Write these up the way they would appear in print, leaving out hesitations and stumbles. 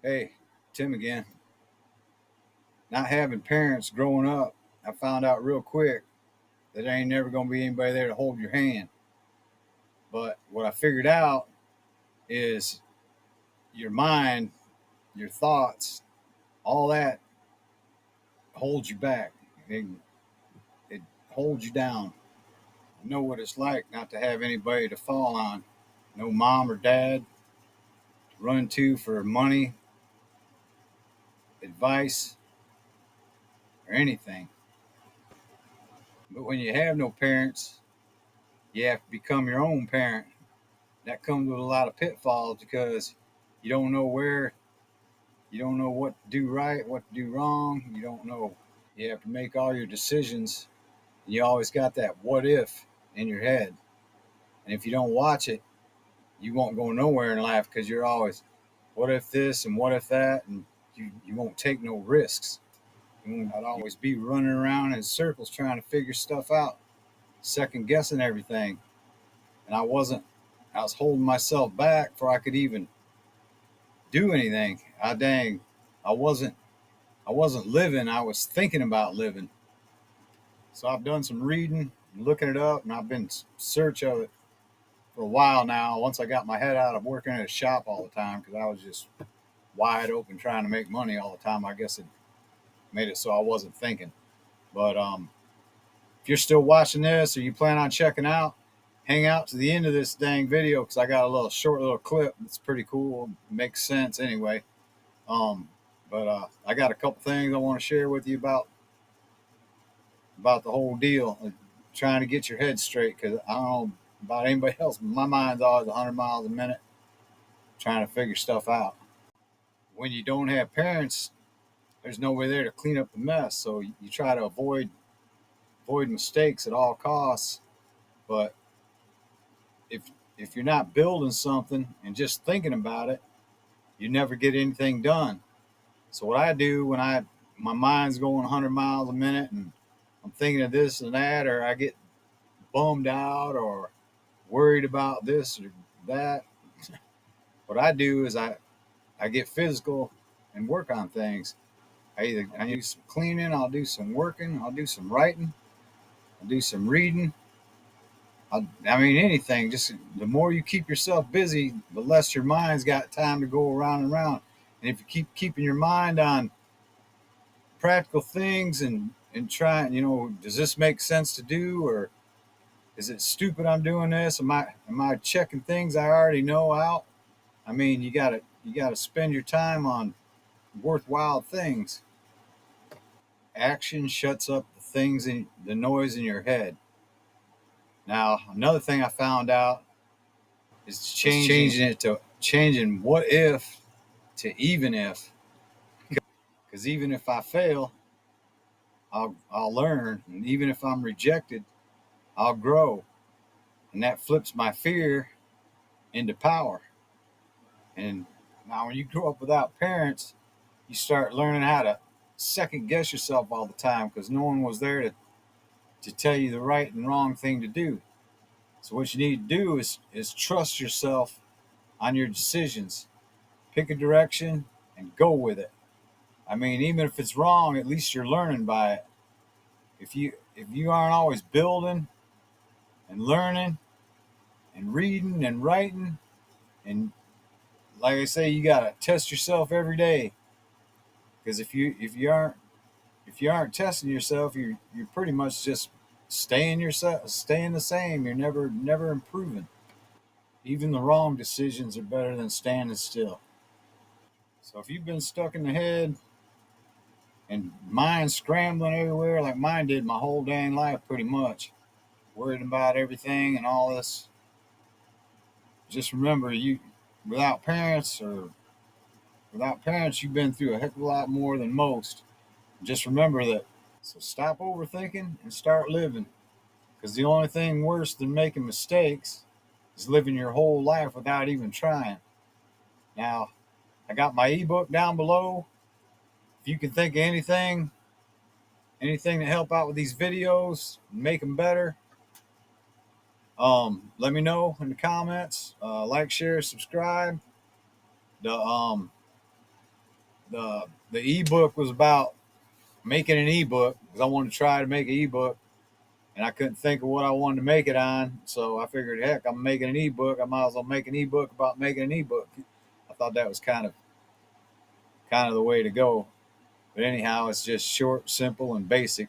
Hey, Tim again. Not having parents growing up, I found out real quick that there ain't never going to be anybody there to hold your hand. But what I figured out is your mind, your thoughts, all that holds you back. It, it holds you down. I know what it's like not to have anybody to fall on. No mom or dad to run to for money, advice, or anything. But when you have no parents, you have to become your own parent. That comes with a lot of pitfalls because you don't know where, you don't know what to do right, what to do wrong. You don't know. You have to make all your decisions. And you always got that what if in your head. And if you don't watch it, you won't go nowhere in life because you're always, what if this and what if that? And you won't take no risks. I'd always be running around in circles trying to figure stuff out, second guessing everything. And I was holding myself back before I could even do anything. I wasn't I wasn't living. I was thinking about living. So I've done some reading, and looking it up, and I've been in search of it for a while now. Once I got my head out of working at a shop all the time because I was just wide open trying to make money all the time. I guess it made it so I wasn't thinking. But if you're still watching this or you plan on checking out, hang out to the end of this dang video because I got a little short little clip. It's pretty cool. It makes sense anyway. Um, but I got a couple things I want to share with you about the whole deal, trying to get your head straight because I don't know about anybody else, but my mind's always 100 miles a minute trying to figure stuff out. When you don't have parents, there's nobody there to clean up the mess, so you try to avoid mistakes at all costs. But if if you're not building something and just thinking about it, you never get anything done. So what I do when my mind's going 100 miles a minute and I'm thinking of this and that, or I get bummed out or worried about this or that, what I do is I get physical and work on things. I do some cleaning, I'll do some working, I'll do some writing, I'll do some reading. I mean, anything. Just the more you keep yourself busy, the less your mind's got time to go around and around. And if you keep keeping your mind on practical things and trying, does this make sense to do, or is it stupid I'm doing this? Am I checking things I already know out? I mean, you gotta spend your time on worthwhile things. Action shuts up the things in the noise in your head. Now, another thing I found out is changing what if to even if. Because even if I fail, I'll learn, and even if I'm rejected, I'll grow, and that flips my fear into power. And now, when you grow up without parents, you start learning how to second guess yourself all the time because no one was there to tell you the right and wrong thing to do. So what you need to do is trust yourself on your decisions. Pick a direction and go with it. I mean, even if it's wrong, at least you're learning by it. If you aren't always building and learning and reading and writing, and like I say, you gotta test yourself every day. Because if you aren't testing yourself, you're pretty much just staying the same. You're never improving. Even the wrong decisions are better than standing still. So if you've been stuck in the head and mind scrambling everywhere like mine did my whole dang life pretty much, worried about everything and all this, just remember you without parents or without parents you've been through a heck of a lot more than most. Just remember that. So stop overthinking and start living. Because the only thing worse than making mistakes is living your whole life without even trying. Now, I got my ebook down below. If you can think of anything to help out with these videos, make them better, let me know in the comments. Like, share, subscribe. The The ebook was about making an ebook because I wanted to try to make an ebook, and I couldn't think of what I wanted to make it on. So I figured, heck, I'm making an ebook. I might as well make an ebook about making an ebook. I thought that was kind of the way to go. But anyhow, it's just short, simple, and basic.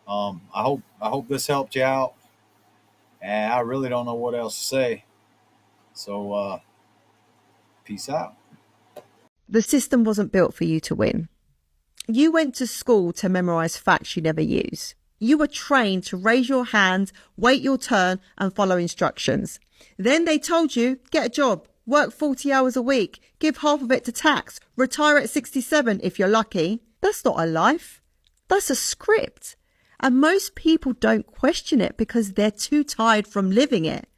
I hope this helped you out, and I really don't know what else to say. So peace out. The system wasn't built for you to win. You went to school to memorize facts you never use. You were trained to raise your hand, wait your turn, and follow instructions. Then they told you, get a job, work 40 hours a week, give half of it to tax, retire at 67 if you're lucky. That's not a life. That's a script. And most people don't question it because they're too tired from living it.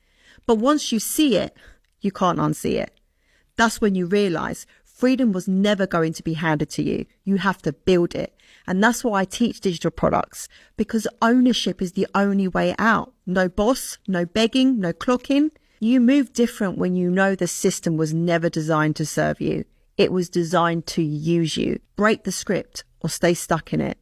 But once you see it, you can't unsee it. That's when you realize freedom was never going to be handed to you. You have to build it. And that's why I teach digital products, because ownership is the only way out. No boss, no begging, no clocking. You move different when you know the system was never designed to serve you. It was designed to use you. Break the script or stay stuck in it.